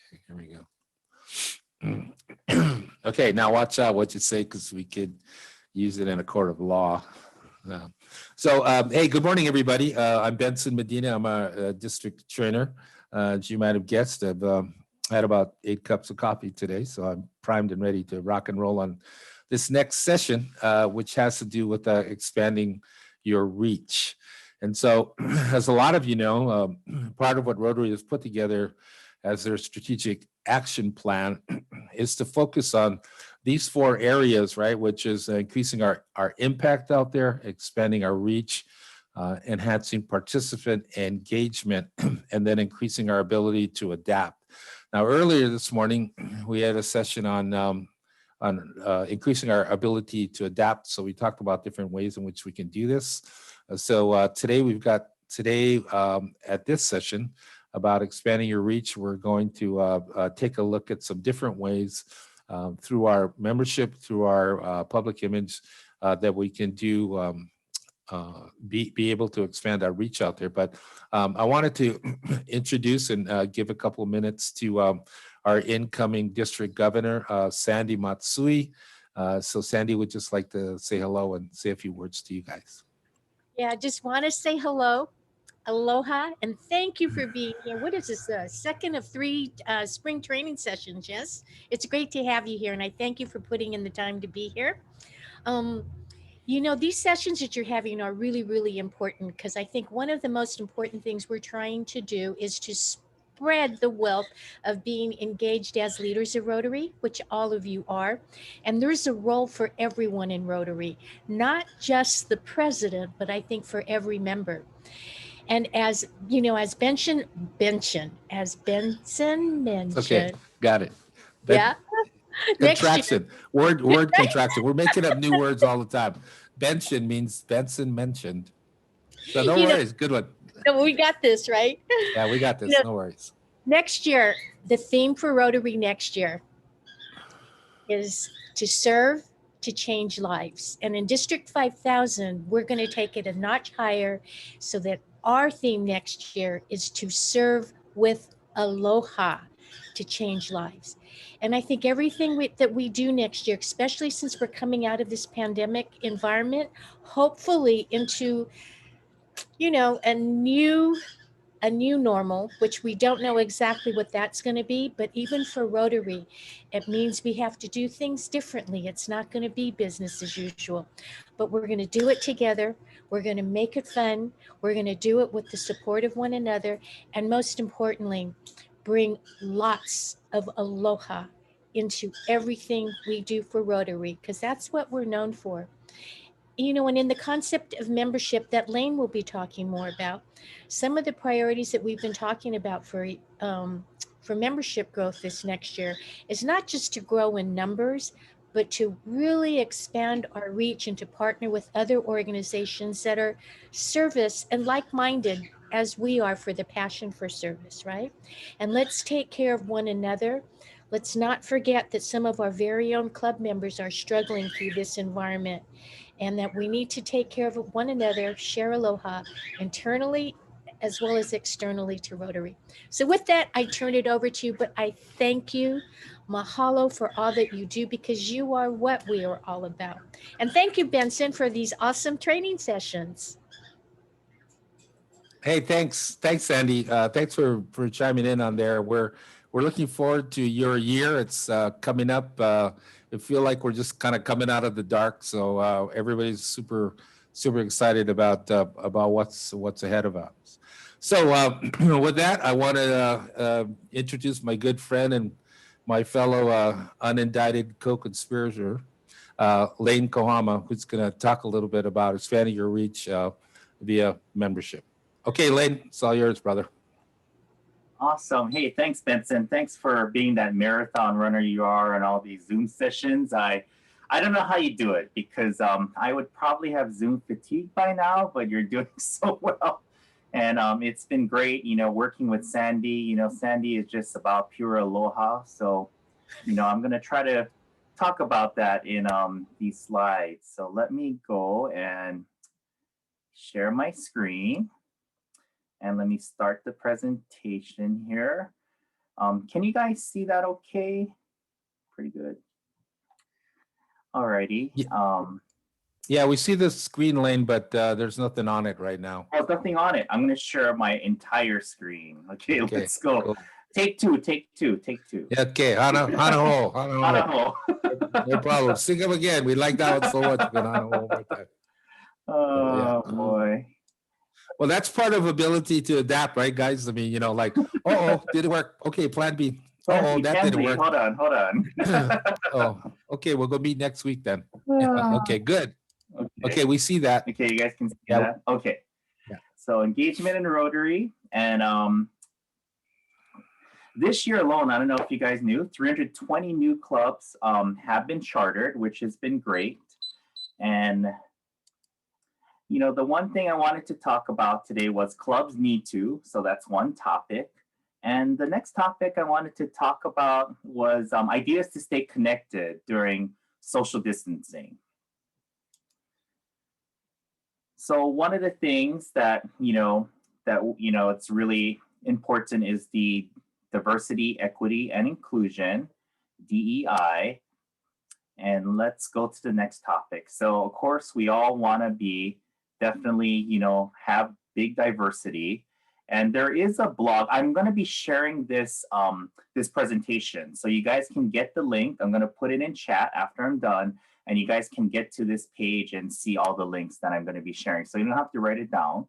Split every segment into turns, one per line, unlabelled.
Here we go. Okay, now watch out what you say because we could use it in a court of law. Uh, hey, good morning, everybody. I'm Benson Medina. I'm a district trainer. As you might have guessed, I've had about 8 cups of coffee today, so I'm primed and ready to rock and roll on this next session, which has to do with expanding your reach. And so, as a lot of you know, part of what Rotary has put together as their strategic action plan is to focus on these 4 areas, right? Which is increasing our impact out there, expanding our reach, enhancing participant engagement, and then increasing our ability to adapt. Now, earlier this morning, we had a session on increasing our ability to adapt. So we talked about different ways in which we can do this. Today we've got at this session about expanding your reach. We're going to take a look at some different ways through our membership, through our public image that we can do be able to expand our reach out there. But I wanted to introduce and give a couple of minutes to our incoming district governor, Sandy Matsui. So Sandy would just like to say hello and say a few words to you guys.
Yeah, I just want to say hello, aloha, and thank you for being here. What is this, the second of 3 spring training sessions? Yes, it's great to have you here, and I thank you for putting in the time to be here. Um, these sessions that you're having are really, really important because I think one of the most important things we're trying to do is to spread the wealth of being engaged as leaders of Rotary, which all of you are. And there's a role for everyone in Rotary, not just the president, but I think for every member. And as Benson
Okay,
mentioned,
got it.
yeah, next year,
Contraction, word contraction. We're making up new words all the time. Benson means Benson mentioned. So no
you know,
worries, good one.
we got this, right?
Yeah, we got
You know,
this, no worries.
next year, the theme for Rotary next year is to serve, to change lives. And in District 5000, we're going to take it a notch higher so that our theme next year is to serve with aloha, to change lives. And I think everything that we do next year, especially since we're coming out of this pandemic environment, hopefully into, a new normal, which we don't know exactly what that's going to be. But even for Rotary, it means we have to do things differently. It's not going to be business as usual, but we're going to do it together. We're going to make it fun. We're going to do it with the support of one another. And most importantly, bring lots of aloha into everything we do for Rotary, because that's what we're known for. And in the concept of membership that Lane will be talking more about, some of the priorities that we've been talking about for membership growth this next year is not just to grow in numbers, but to really expand our reach and to partner with other organizations that are service and like-minded as we are for the passion for service, right? And let's take care of one another. Let's not forget that some of our very own club members are struggling through this environment, and that we need to take care of one another, share aloha internally as well as externally to Rotary. So with that, I turn it over to you, but I thank you. Mahalo for all that you do, because you are what we are all about. And thank you, Benson, for these awesome training sessions.
Hey, thanks, Sandy. Thanks for chiming in on there. We're looking forward to your year. It's coming up. I feel like we're just kind of coming out of the dark, so everybody's super excited about what's ahead of us. So with that, I want to introduce my good friend and my fellow unindicted co-conspirator, Lane Kohama, who's going to talk a little bit about expanding your reach via membership. Okay, Lane, it's all yours, brother.
Awesome. Hey, thanks, Benson. Thanks for being that marathon runner you are on all these Zoom sessions. I don't know how you do it, because I would probably have Zoom fatigue by now, but you're doing so well. And it's been great, working with Sandy. Sandy is just about pure aloha. So, I'm going to try to talk about that in these slides. So let me go and share my screen. And let me start the presentation here. Can you guys see that okay? Pretty good. Alrighty.
Yeah, we see the screen lane, but there's nothing on it right now.
There's nothing on it. I'm gonna share my entire screen. Okay,
Okay,
let's go.
cool.
Take two, take two, take two.
Yeah, okay, hana ho, hana ho.
Idaho.
No problem. Sing them again. We like that one so much. But hana ho one more time.
Oh
yeah.
boy.
Well, that's part of ability to adapt, right, guys? I mean, you know, like, oh, didn't work. Okay, plan B. Oh, that didn't work.
Hold on.
Oh, okay, we'll go meet next week then. Yeah, okay, good. Okay, we see that.
Okay, you guys can see
Yeah.
that. Okay.
Yeah.
So engagement in Rotary, and this year alone, I don't know if you guys knew, 320 new clubs have been chartered, which has been great. And you know, the one thing I wanted to talk about today was clubs need to. So that's one topic. And the next topic I wanted to talk about was ideas to stay connected during social distancing. So one of the things that it's really important is the diversity, equity, and inclusion, DEI. And let's go to the next topic. So of course, we all want to be definitely, have big diversity. And there is a blog. I'm going to be sharing this this presentation, so you guys can get the link. I'm going to put it in chat after I'm done, and you guys can get to this page and see all the links that I'm going to be sharing. So you don't have to write it down.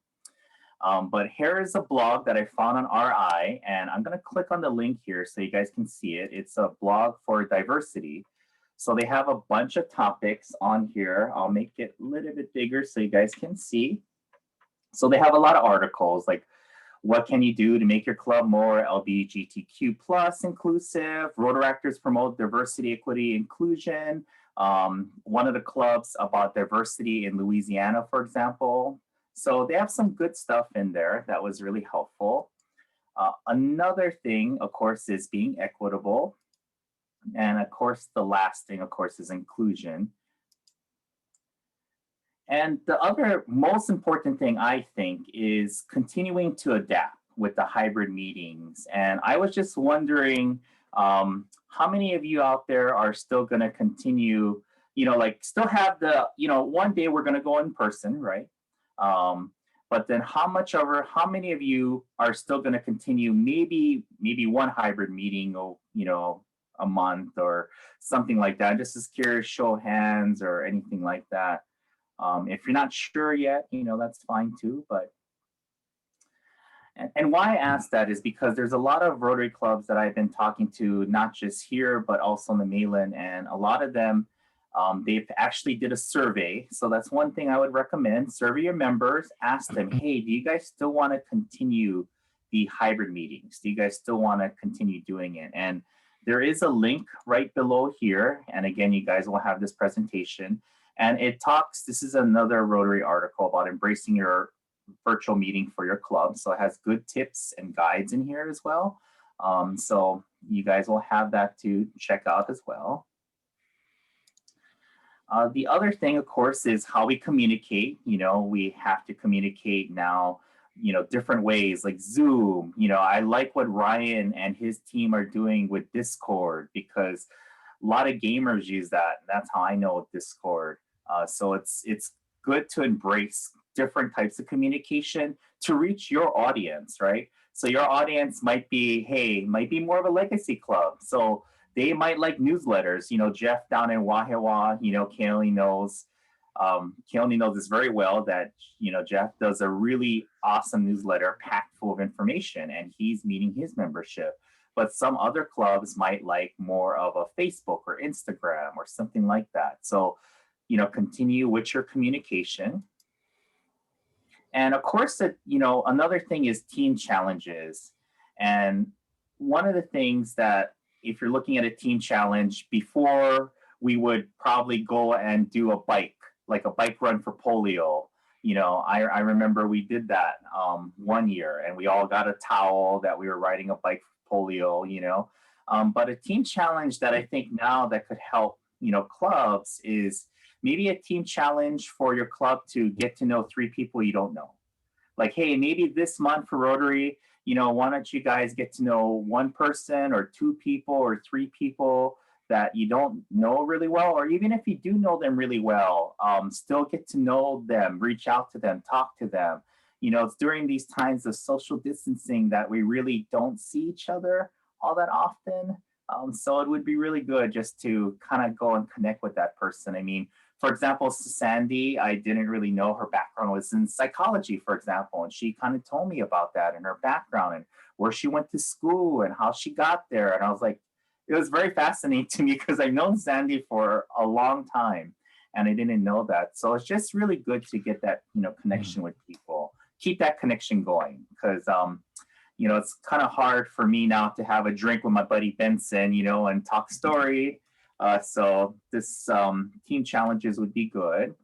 But here is a blog that I found on RI, and I'm going to click on the link here so you guys can see it. It's a blog for diversity. So they have a bunch of topics on here. I'll make it a little bit bigger so you guys can see. So they have a lot of articles like, what can you do to make your club more LGBTQ plus inclusive? Rotaractors promote diversity, equity, inclusion. One of the clubs about diversity in Louisiana, for example. So they have some good stuff in there that was really helpful. Another thing, of course, is being equitable. And of course, the last thing, of course, is inclusion. And the other most important thing, I think, is continuing to adapt with the hybrid meetings. And I was just wondering, how many of you out there are still going to continue, still have the, one day we're going to go in person, right? But then how many of you are still going to continue maybe one hybrid meeting, a month or something like that? Just as curious, show of hands or anything like that. If you're not sure yet, that's fine too. But and why I ask that is because there's a lot of Rotary clubs that I've been talking to, not just here, but also on the mainland. And a lot of them, they've actually did a survey. So that's one thing I would recommend. Survey your members, ask them, hey, do you guys still want to continue the hybrid meetings? Do you guys still want to continue doing it? And there is a link right below here. And again, you guys will have this presentation. And it talks, this is another Rotary article about embracing your virtual meeting for your club. So it has good tips and guides in here as well. So you guys will have that to check out as well. The other thing, of course, is how we communicate. We have to communicate now, different ways like Zoom. I like what Ryan and his team are doing with Discord because a lot of gamers use that. That's how I know Discord. So it's good to embrace different types of communication to reach your audience, right? So your audience might be more of a legacy club. So they might like newsletters. Jeff down in Wahiawa, Kailey knows this very well that, Jeff does a really awesome newsletter packed full of information and he's meeting his membership. But some other clubs might like more of a Facebook or Instagram or something like that. So, continue with your communication. And of course, another thing is team challenges. And one of the things that if you're looking at a team challenge, before we would probably go and do a bike run for polio. I remember we did that one year and we all got a towel that we were riding a bike for polio, but a team challenge that I think now that could help, clubs is maybe a team challenge for your club to get to know 3 people you don't know. Like, hey, maybe this month for Rotary, why don't you guys get to know one person or two people or three people that you don't know really well, or even if you do know them really well, still get to know them, reach out to them, talk to them. It's during these times of social distancing that we really don't see each other all that often. So it would be really good just to kind of go and connect with that person. I mean, for example, Sandy, I didn't really know her background was in psychology, for example, and she kind of told me about that and her background and where she went to school and how she got there. And I was like, it was very fascinating to me because I've known Sandy for a long time and I didn't know that. So it's just really good to get that, connection with people, keep that connection going because, it's kind of hard for me now to have a drink with my buddy Benson, and talk story. So this team challenges would be good.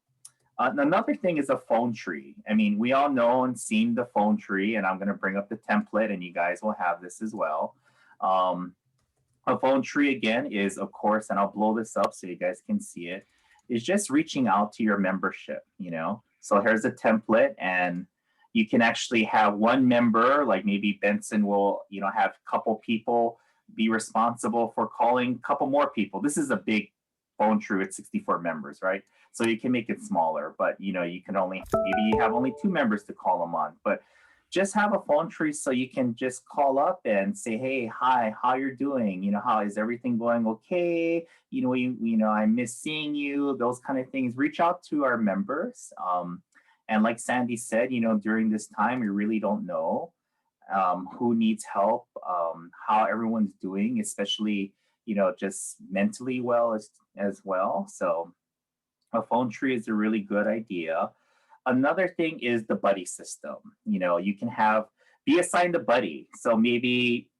Another thing is a phone tree. I mean, we all know and seen the phone tree, and I'm going to bring up the template and you guys will have this as well. A phone tree again is, of course, and I'll blow this up so you guys can see it, is just reaching out to your membership, So here's a template and you can actually have one member, like maybe Benson will, have a couple people be responsible for calling a couple more people. This is a big phone tree with 64 members, right? So you can make it smaller, but you can maybe you have only 2 members to call them on, but just have a phone tree so you can just call up and say, hey, hi, how you're doing? How is everything going? Okay. I miss seeing you, those kind of things. Reach out to our members. And like Sandy said, during this time, we really don't know who needs help, how everyone's doing, especially, just mentally well as well. So a phone tree is a really good idea. Another thing is the buddy system. You can be assigned a buddy. So maybe,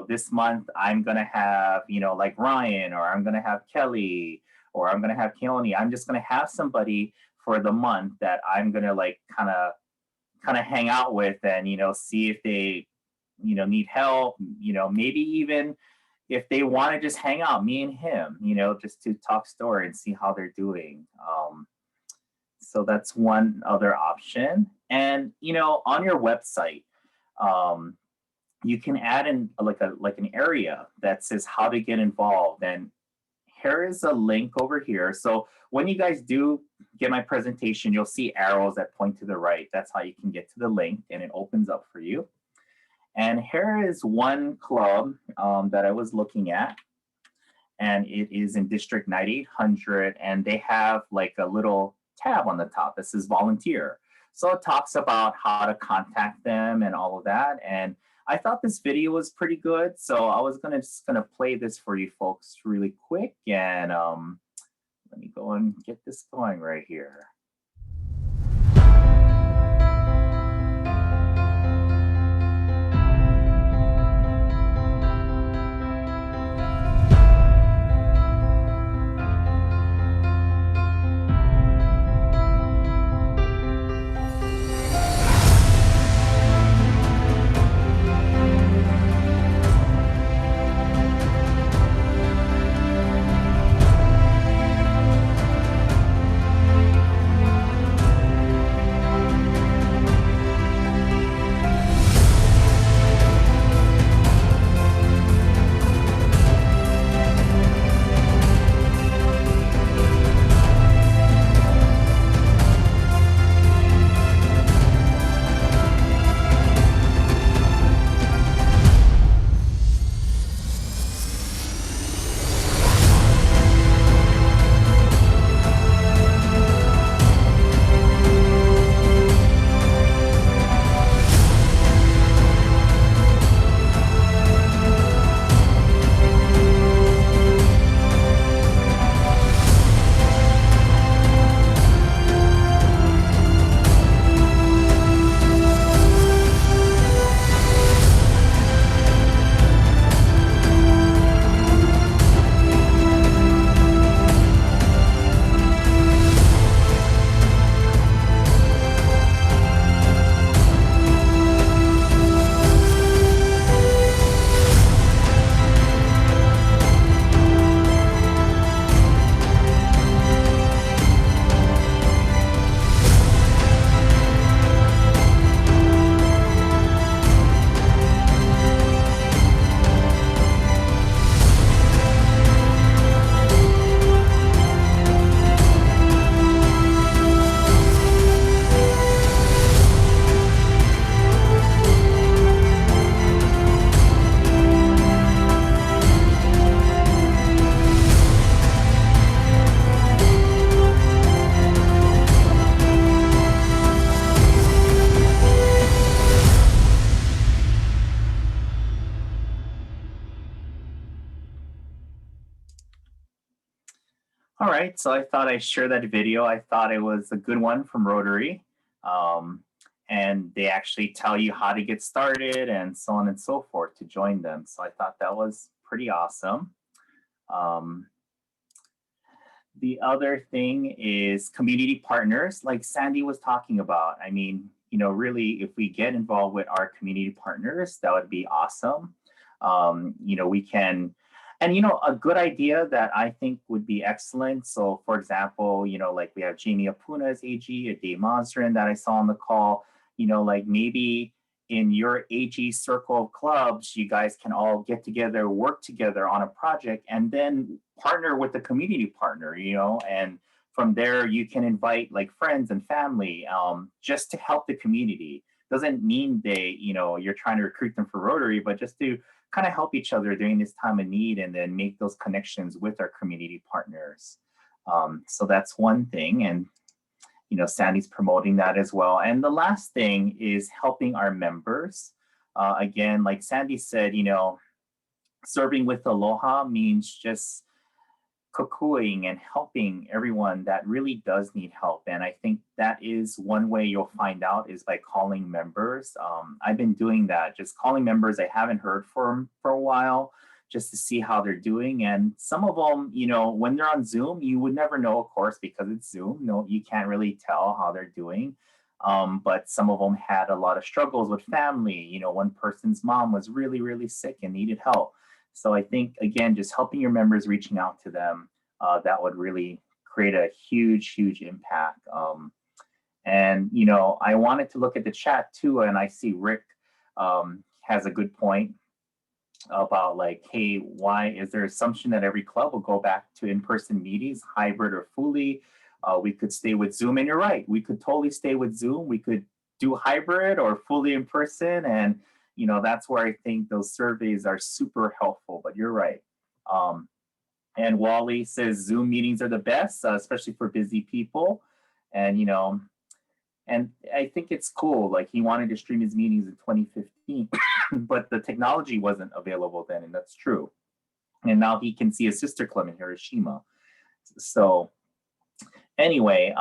this month I'm going to have, like Ryan, or I'm going to have Kelly, or I'm going to have Keone. I'm just going to have somebody for the month that I'm going to like kind of hang out with and, see if they, need help, maybe even if they want to just hang out, me and him, just to talk story and see how they're doing. So that's one other option. And, on your website, you can add in like an area that says how to get involved. And here is a link over here. So when you guys do get my presentation, you'll see arrows that point to the right. That's how you can get to the link and it opens up for you. And here is one club that I was looking at. And it is in District 9800. And they have like a little tab on the top that says volunteer. So it talks about how to contact them and all of that. And I thought this video was pretty good. So I was just gonna play this for you folks really quick. And let me go and get this going right here. All right, so I thought I'd share that video. I thought it was a good one from Rotary. Um, and they actually tell you how to get started and so on and so forth to join them. So I thought that was pretty awesome. Um, the other thing is community partners, like Sandy was talking about. I mean, really, if we get involved with our community partners, that would be awesome. We can, and a good idea that I think would be excellent. So, for example, like we have Jamie Apuna as AG, a Dave Monstrin that I saw on the call. Like maybe in your AG circle of clubs, you guys can all get together, work together on a project, and then partner with the community partner, and from there you can invite like friends and family, just to help the community. Doesn't mean you're trying to recruit them for Rotary, but just to kind of help each other during this time of need and then make those connections with our community partners. So that's one thing. And Sandy's promoting that as well. And the last thing is helping our members. Again, like Sandy said, serving with Aloha means just cuckooing and helping everyone that really does need help. And I think that is one way you'll find out is by calling members. I've been doing that, just calling members I haven't heard from for a while, just to see how they're doing. And some of them, when they're on Zoom, you would never know, of course, because it's Zoom. No, you can't really tell how they're doing. But some of them had a lot of struggles with family. One person's mom was really, really sick and needed help. So I think, again, just helping your members, reaching out to them, that would really create a huge, huge impact. And I wanted to look at the chat too, and I see Rick has a good point about like, hey, why is there assumption that every club will go back to in-person meetings, hybrid or fully? We could stay with Zoom, and you're right. We could totally stay with Zoom. We could do hybrid or fully in person, and that's where I think those surveys are super helpful. But you're right. And Wally says Zoom meetings are the best, especially for busy people. And and I think it's cool. Like he wanted to stream his meetings in 2015, but the technology wasn't available then, and that's true. And now he can see his sister club in Hiroshima. So anyway,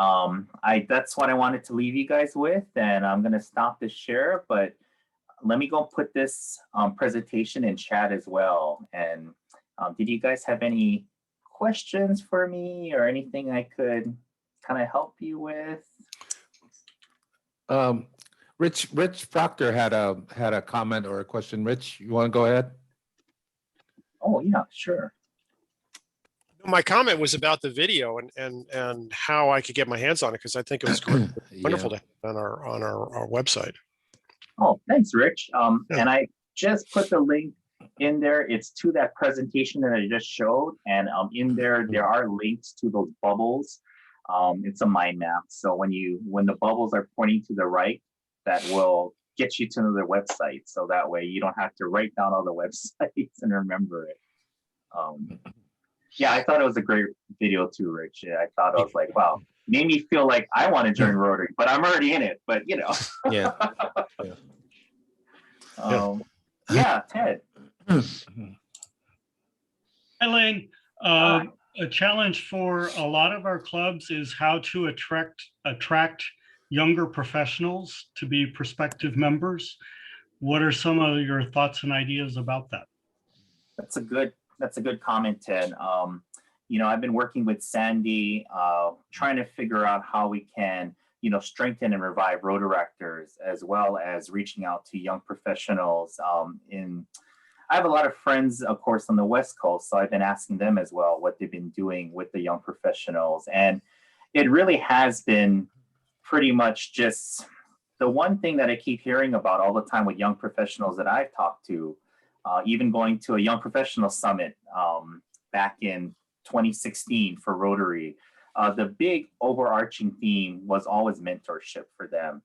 that's what I wanted to leave you guys with, and I'm gonna stop the share, but let me go put this presentation in chat as well. And did you guys have any questions for me or anything I could kind of help you with?
Rich Proctor had a comment or a question. Rich, you want to go ahead?
Oh yeah, sure.
My comment was about the video and how I could get my hands on it, because I think it was great. Wonderful to have on our website.
Oh, thanks, Rich.
Yeah.
And I just put the link in there. It's to that presentation that I just showed, and in there are links to those bubbles. It's a mind map. So when the bubbles are pointing to the right, that will get you to another website. So that way you don't have to write down all the websites and remember it. Yeah, I thought it was a great video too, Rich. I thought I was like, wow, made me feel like I want to join Rotary, but I'm already in it. But
Yeah.
Yeah, Ted.
Elaine, a challenge for a lot of our clubs is how to attract younger professionals to be prospective members. What are some of your thoughts and ideas about that?
That's a good comment, Ted. I've been working with Sandy, trying to figure out how we can, strengthen and revive Rotaractors, as well as reaching out to young professionals. I have a lot of friends, of course, on the West Coast, so I've been asking them as well what they've been doing with the young professionals. And it really has been pretty much just the one thing that I keep hearing about all the time with young professionals that I've talked to, even going to a young professional summit back in 2016 for Rotary. The big overarching theme was always mentorship for them,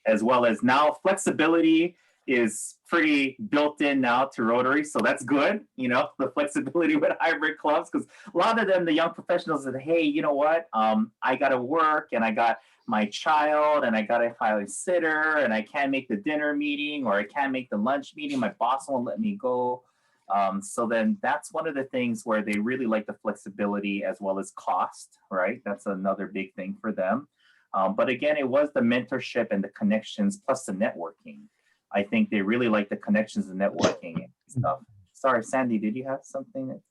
as well as now flexibility is pretty built in now to Rotary. So that's good, the flexibility with hybrid clubs, because a lot of them, the young professionals said, hey, you know what? I got to work, and I got my child, and I got to hire a sitter, and I can't make the dinner meeting, or I can't make the lunch meeting. My boss won't let me go. So then that's one of the things where they really like the flexibility as well as cost, right? That's another big thing for them. But again, it was the mentorship and the connections plus the networking. I think they really like the connections and networking and stuff. Sorry, Sandy, did you have something?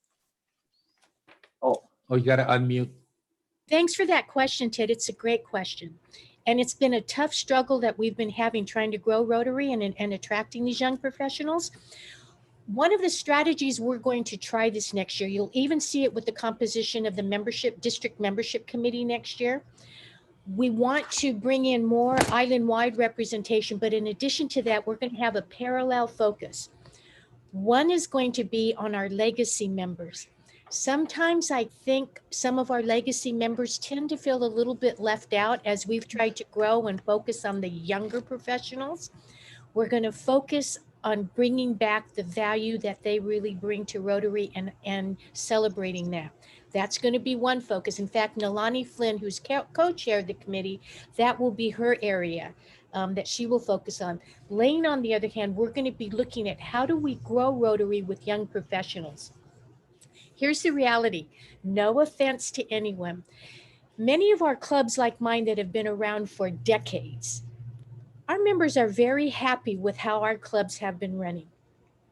Oh,
Oh, you got to unmute.
Thanks for that question, Ted. It's a great question. And it's been a tough struggle that we've been having trying to grow Rotary and attracting these young professionals. One of the strategies we're going to try this next year, you'll even see it with the composition of the district membership committee next year. We want to bring in more island-wide representation, but in addition to that, we're going to have a parallel focus. One is going to be on our legacy members. Sometimes I think some of our legacy members tend to feel a little bit left out as we've tried to grow and focus on the younger professionals. We're going to focus on bringing back the value that they really bring to Rotary and celebrating that. That's going to be one focus. In fact, Nalani Flynn, who's co-chair of the committee, that will be her area that she will focus on. Lane, on the other hand, we're going to be looking at how do we grow Rotary with young professionals. Here's the reality. No offense to anyone. Many of our clubs like mine that have been around for decades, our members are very happy with how our clubs have been running.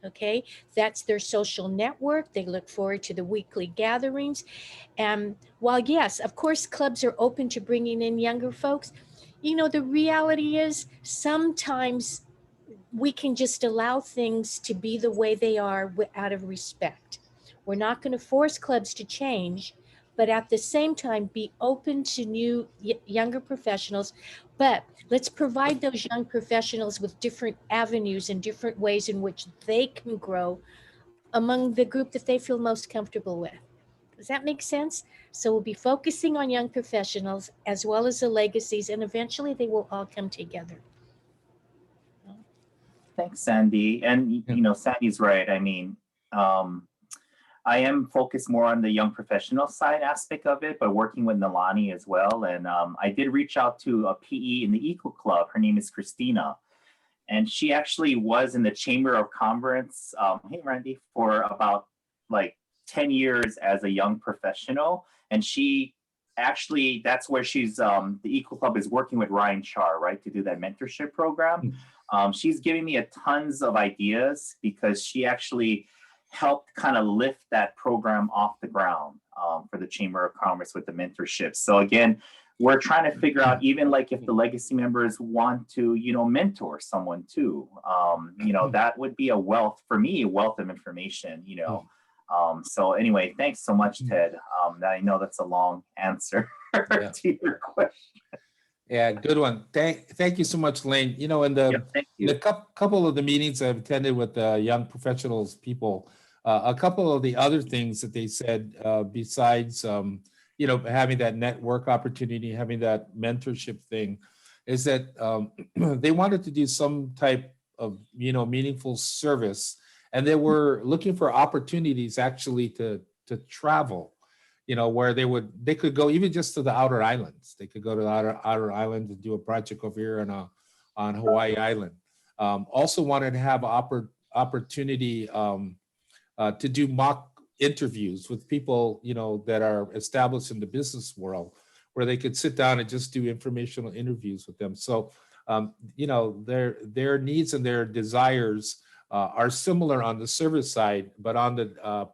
Okay, that's their social network. They look forward to the weekly gatherings. And while yes, of course, clubs are open to bringing in younger folks, you know, the reality is sometimes we can just allow things to be the way they are out of respect. We're not going to force clubs to change, but at the same time, be open to new, younger professionals. But let's provide those young professionals with different avenues and different ways in which they can grow among the group that they feel most comfortable with. Does that make sense? So we'll be focusing on young professionals as well as the legacies, and eventually they will all come together.
thanks, Sandy. And you know, Sandy's right. I mean, I am focused more on the young professional side aspect of it, but working with Nalani as well. And I did reach out to a PE in the Eco Club. Her name is Christina. And she actually was in the Chamber of Commerce, hey, Randy, for about like 10 years as a young professional. And she actually, that's where she's, the Eco Club is working with Ryan Char, right, to do that mentorship program. She's giving me tons of ideas because she actually helped kind of lift that program off the ground for the Chamber of Commerce with the mentorship. So again, we're trying to figure out, even like if the legacy members want to, you know, mentor someone too, you know, that would be a wealth, for me, a wealth of information, you know. So anyway, thanks so much, Ted. I know that's a long answer to your question.
Yeah, good one. Thank you so much, Lane. You know, in the couple of the meetings I've attended with the young professionals people, a couple of the other things that they said, besides, you know, having that network opportunity, having that mentorship thing, is that they wanted to do some type of, you know, meaningful service, and they were looking for opportunities actually to travel. You know, where they could go even just to the outer islands. They could go to the outer islands and do a project over here on Hawaii Island. Also wanted to have opportunity to do mock interviews with people, you know, that are established in the business world, where they could sit down and just do informational interviews with them. So, you know, their needs and their desires are similar on the service side, but on the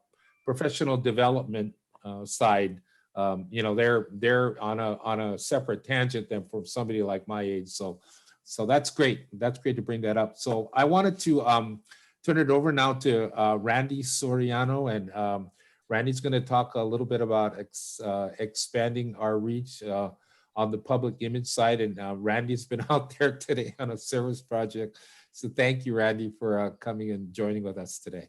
professional development side, you know, they're on a separate tangent than for somebody like my age. So that's great. That's great to bring that up. So I wanted to turn it over now to Randy Soriano, and Randy's going to talk a little bit about expanding our reach on the public image side. And Randy's been out there today on a service project. So thank you, Randy, for coming and joining with us today.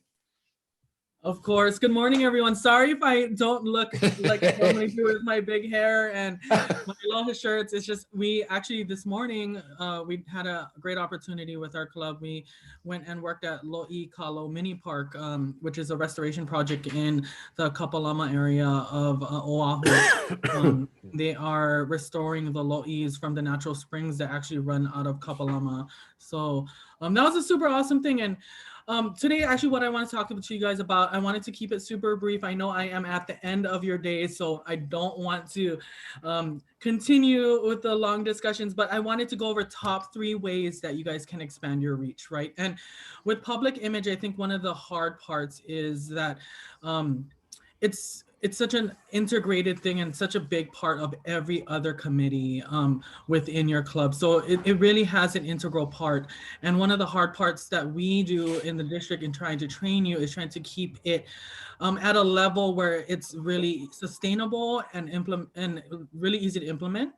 Of course. Good morning, everyone. Sorry if I don't look like I normally do with my big hair and my long shirts. It's just, we actually this morning, we had a great opportunity with our club. We went and worked at Lo'i Kalo Mini Park, which is a restoration project in the Kapalama area of Oahu. They are restoring the lo'is from the natural springs that actually run out of Kapalama. So that was a super awesome thing. And Today, actually, what I want to talk to you guys about, I wanted to keep it super brief. I know I am at the end of your day, so I don't want to continue with the long discussions, but I wanted to go over top 3 ways that you guys can expand your reach, right? And with public image, I think one of the hard parts is that it's such an integrated thing and such a big part of every other committee within your club. So it really has an integral part. And one of the hard parts that we do in the district in trying to train you is trying to keep it at a level where it's really sustainable and really easy to implement.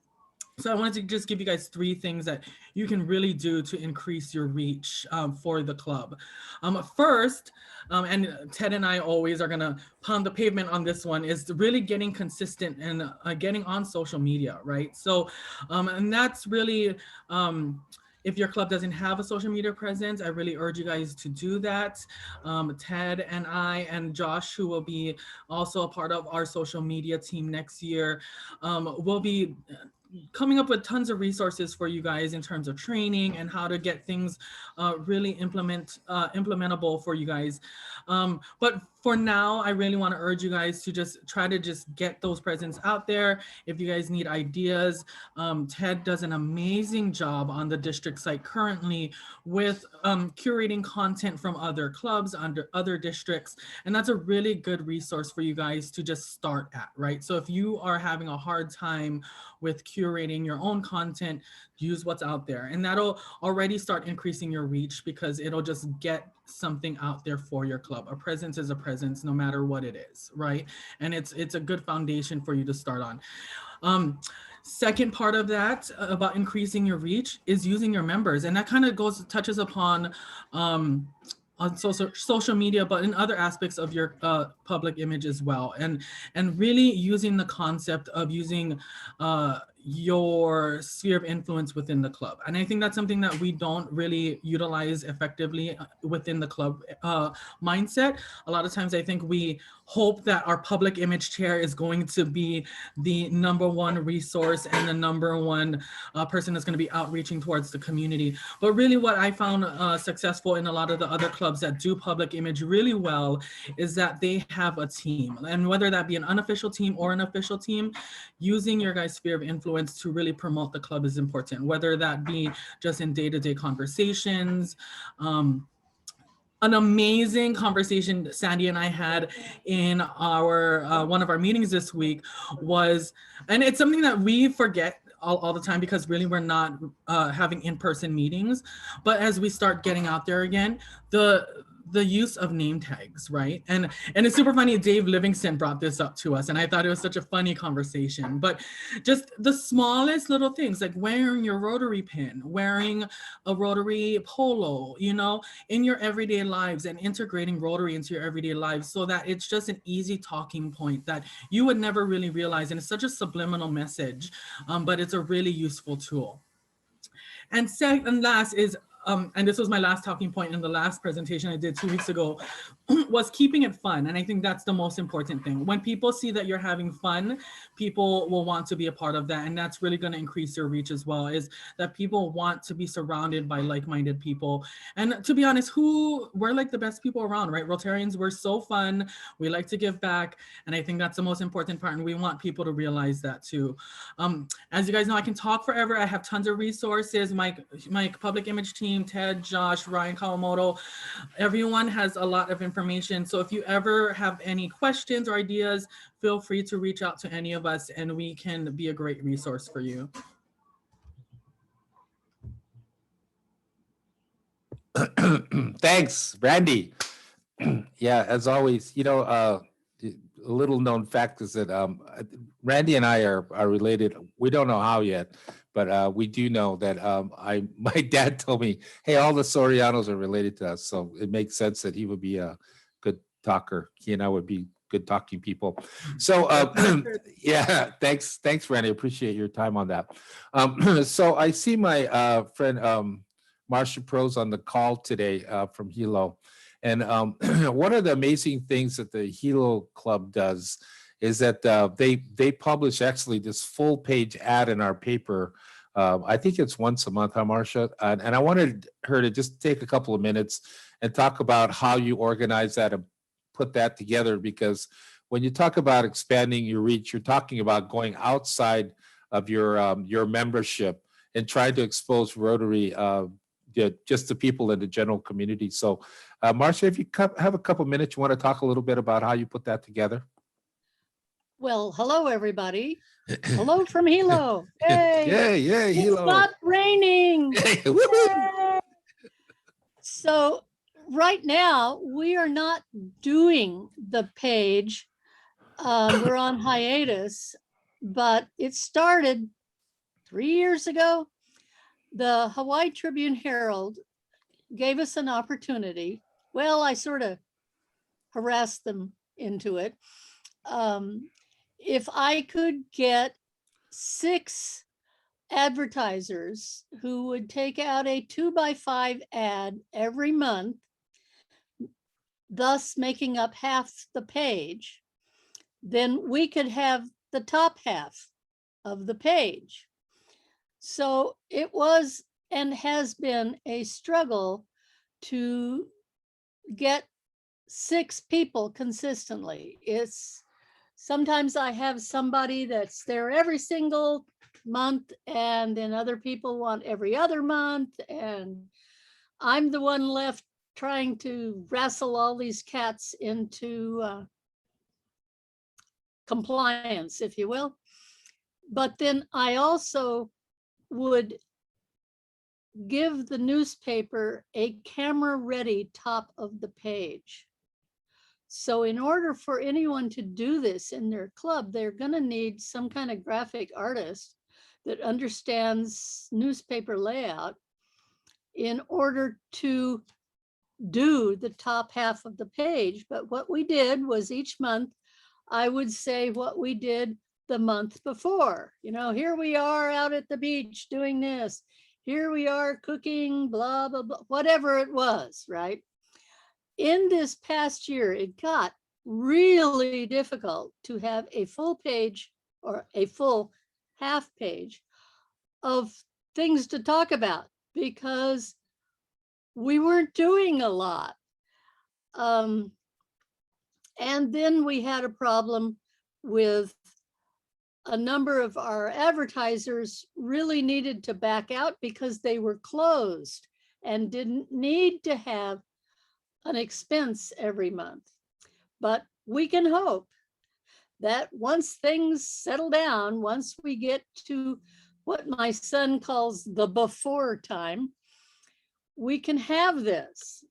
So I wanted to just give you guys 3 things that you can really do to increase your reach for the club. First, and Ted and I always are gonna pound the pavement on this one, is really getting consistent and getting on social media, right? So, and that's really, if your club doesn't have a social media presence, I really urge you guys to do that. Ted and I and Josh, who will be also a part of our social media team next year, will be coming up with tons of resources for you guys in terms of training and how to get things really implementable for you guys. But for now, I really want to urge you guys to just try to just get those presents out there. If you guys need ideas, Ted does an amazing job on the district site currently with curating content from other clubs under other districts. And that's a really good resource for you guys to just start at, right? So if you are having a hard time with curating your own content, use what's out there. And that'll already start increasing your reach because it'll just get something out there for your club. A presence is a presence no matter what it is, right? And it's a good foundation for you to start on. Second part of that about increasing your reach is using your members. And that kind of touches upon on social media, but in other aspects of your public image as well. And really using the concept of using your sphere of influence within the club. And I think that's something that we don't really utilize effectively within the club mindset. A lot of times I think we hope that our public image chair is going to be the #1 resource and the #1 person that's going to be outreaching towards the community. But really what I found successful in a lot of the other clubs that do public image really well is that they have a team. And whether that be an unofficial team or an official team, using your guys' sphere of influence to really promote the club is important, whether that be just in day-to-day conversations. An amazing conversation Sandy and I had in our one of our meetings this week was, and it's something that we forget all the time because really we're not having in-person meetings, but as we start getting out there again, the use of name tags, right? And it's super funny, Dave Livingston brought this up to us and I thought it was such a funny conversation, but just the smallest little things like wearing your Rotary pin, wearing a Rotary polo, you know, in your everyday lives and integrating Rotary into your everyday lives so that it's just an easy talking point that you would never really realize. And it's such a subliminal message, but it's a really useful tool. And last is, and this was my last talking point in the last presentation I did 2 weeks ago, was keeping it fun. And I think that's the most important thing. When people see that you're having fun, people will want to be a part of that. And that's really going to increase your reach as well, is that people want to be surrounded by like-minded people. And to be honest, we're like the best people around, right? Rotarians, we're so fun. We like to give back. And I think that's the most important part. And we want people to realize that too. As you guys know, I can talk forever. I have tons of resources. My public image team, Ted, Josh, Ryan Kawamoto, everyone has a lot of information. So if you ever have any questions or ideas, feel free to reach out to any of us and we can be a great resource for you.
Thanks, Randy. Yeah, as always, you know, a little known fact is that Randy and I are related. We don't know how yet, but we do know that my dad told me, hey, all the Sorianos are related to us. So it makes sense that he would be a good talker. He and I would be good talking people. So yeah, thanks, Randy. Appreciate your time on that. So I see my friend Marcia Pros on the call today from Hilo. And one of the amazing things that the Hilo Club does is that they publish actually this full page ad in our paper I think it's once a month, huh, Marcia? And I wanted her to just take a couple of minutes and talk about how you organize that and put that together, because when you talk about expanding your reach, you're talking about going outside of your membership and trying to expose Rotary just to people in the general community. So, Marcia, if you have a couple minutes, you want to talk a little bit about how you put that together?
Well, hello, everybody. Hello from Hilo. Hey,
Yeah,
it's
Hilo.
not raining.
Hey, woohoo.
Yay. So right now, we are not doing the page. We're on hiatus, but it started 3 years ago. The Hawaii Tribune Herald gave us an opportunity. Well, I sort of harassed them into it. If I could get 6 advertisers who would take out a 2x5 ad every month, thus making up half the page, then we could have the top half of the page. So it was and has been a struggle to get 6 people consistently. It's sometimes I have somebody that's there every single month, and then other people want every other month, and I'm the one left trying to wrestle all these cats into compliance, if you will. But then I also would give the newspaper a camera-ready top of the page. So in order for anyone to do this in their club, they're going to need some kind of graphic artist that understands newspaper layout in order to do the top half of the page. But what we did was each month, I would say what we did the month before. You know, here we are out at the beach doing this. Here we are cooking, blah, blah, blah, whatever it was, right? In this past year, it got really difficult to have a full page or a full half page of things to talk about because we weren't doing a lot. And then we had a problem with a number of our advertisers really needed to back out because they were closed and didn't need to have an expense every month. But we can hope that once things settle down, once we get to what my son calls the before time, we can have this.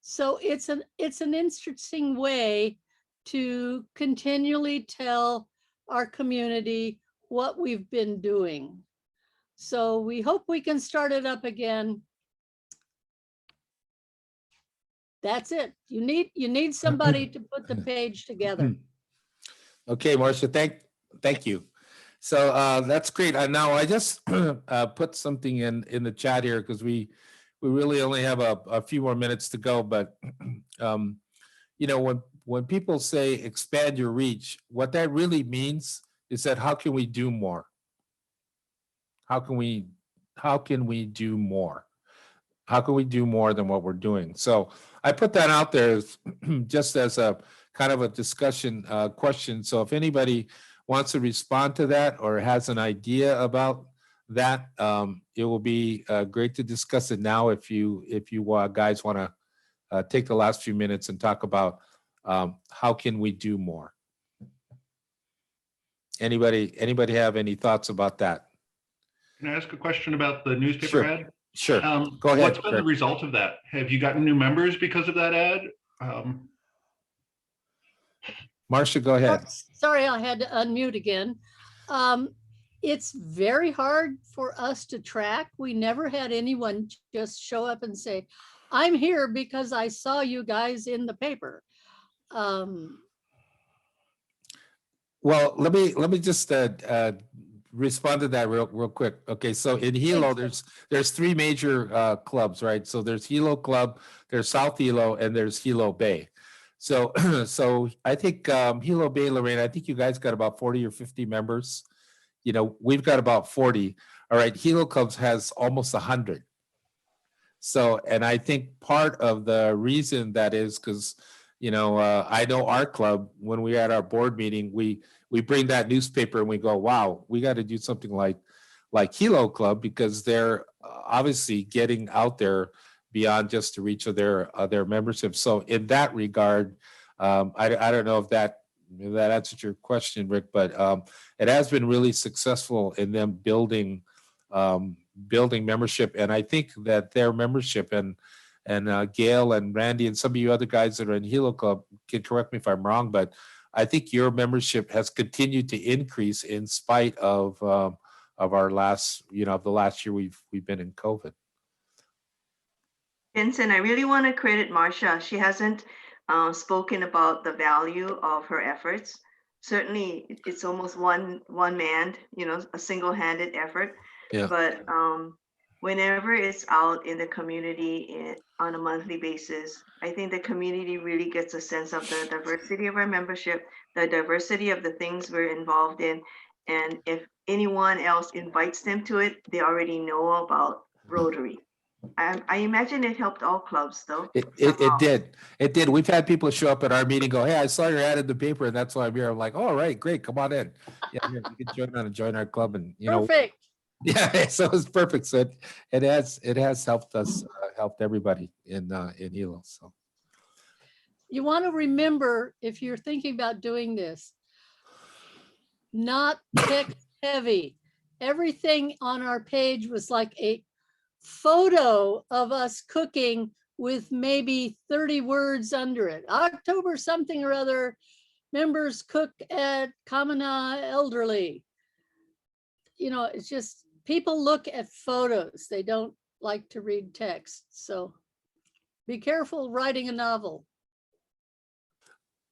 So it's an interesting way to continually tell our community what we've been doing. So we hope we can start it up again. That's it. You need somebody to put the page together.
Okay, Marcia, thank you. So that's great. Now I just put something in the chat here because we really only have a few more minutes to go. But you know, when people say expand your reach, what that really means is that how can we do more? How can we do more? How can we do more than what we're doing? So I put that out there just as a kind of a discussion question. So if anybody wants to respond to that or has an idea about that, it will be great to discuss it now. If you guys want to take the last few minutes and talk about how can we do more? Anybody have any thoughts about that?
Can I ask a question about the newspaper
Sure.
ad?
Sure. Go ahead.
What's been the result of that? Have you gotten new members because of that ad?
Marcia, go ahead.
Sorry, I had to unmute again. It's very hard for us to track. We never had anyone just show up and say, I'm here because I saw you guys in the paper.
Well, let me just respond to that real quick. Okay, so in Hilo, there's 3 major clubs, right? So there's Hilo Club, there's South Hilo, and there's Hilo Bay. So so I think Hilo Bay, Lorraine, I think you guys got about 40 or 50 members. You know, we've got about 40. All right, Hilo Clubs has almost 100. So, and I think part of the reason that is because, you know, I know our club, when we had our board meeting, we bring that newspaper and we go, wow, we got to do something like Hilo Club, because they're obviously getting out there beyond just the reach of their membership. So in that regard, I don't know if that answers your question, Rick, but it has been really successful in them building membership. And I think that their membership and Gail and Randy and some of you other guys that are in Hilo Club can correct me if I'm wrong, but I think your membership has continued to increase in spite of our last, you know, the last year we've been in COVID.
Vincent, I really want to credit Marcia. She hasn't spoken about the value of her efforts. Certainly, it's almost one man, you know, a single-handed effort.
Yeah.
But whenever it's out in the community on a monthly basis, I think the community really gets a sense of the diversity of our membership, the diversity of the things we're involved in. And if anyone else invites them to it, they already know about Rotary. I imagine it helped all clubs, though.
It did. We've had people show up at our meeting, go, hey, I saw your ad in the paper, and that's why I'm here. I'm like, all right, great, come on in. Yeah, you can join our club, and you know.
Perfect.
Yeah, so it's perfect. So it has helped us, helped everybody in Hilo. So
You want to remember, if you're thinking about doing this, not text heavy. Everything on our page was like a photo of us cooking with maybe 30 words under it. October something or other, members cook at Kamana Elderly. You know, it's just, people look at photos. They don't like to read text. So be careful writing a novel.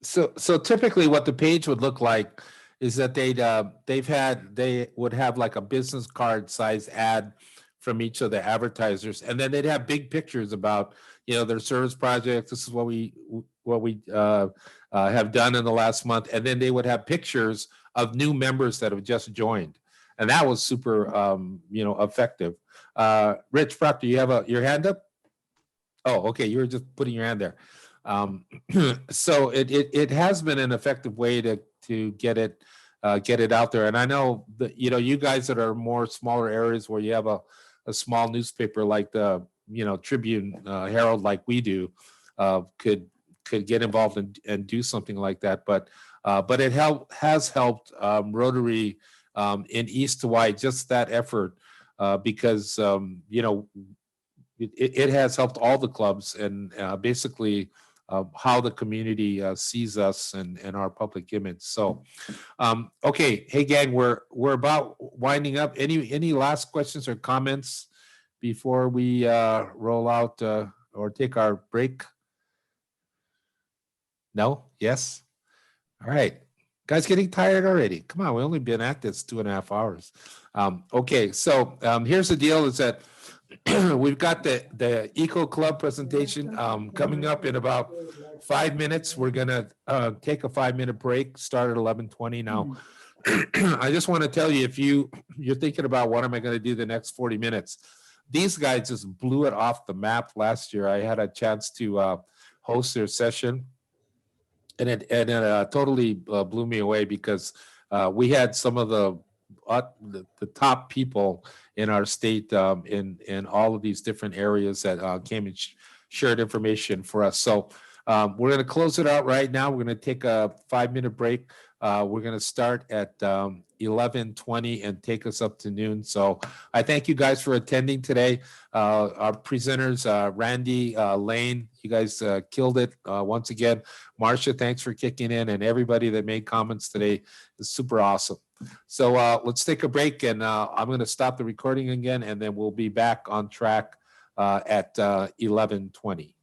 So typically what the page would look like is that they would have like a business card size ad from each of the advertisers, and then they'd have big pictures about, you know, their service projects. This is what we have done in the last month, and then they would have pictures of new members that have just joined, and that was super, you know, effective. Rich Proctor, you have your hand up? Oh, okay, you were just putting your hand there. So it has been an effective way to get it out there, and I know that, you know, you guys that are more smaller areas where you have a small newspaper like the, you know, Tribune Herald, like we do, could get involved and do something like that. But it has helped Rotary in East Hawaii, just that effort, because you know, it has helped all the clubs, and basically how the community sees us and our public image. So, okay, hey gang, we're about winding up. Any last questions or comments before we roll out or take our break? No? Yes? All right. Guys getting tired already? Come on, we've only been at this 2.5 hours. Okay, so here's the deal is that we've got the Eco Club presentation coming up in about 5 minutes. We're gonna take a 5-minute break, start at 11:20 now. I just want to tell you, if you're thinking about what am I going to do the next 40 minutes, these guys just blew it off the map last year. I had a chance to host their session, and it totally blew me away, because we had some of the top people in our state in all of these different areas that came and shared information for us. So we're going to close it out right now. We're going to take a 5-minute break. We're going to start at 11:20 and take us up to noon. So I thank you guys for attending today. Our presenters, Randy, Lane, you guys killed it once again. Marcia, thanks for kicking in, and everybody that made comments today is super awesome. So let's take a break, and I'm going to stop the recording again, and then we'll be back on track at 11:20.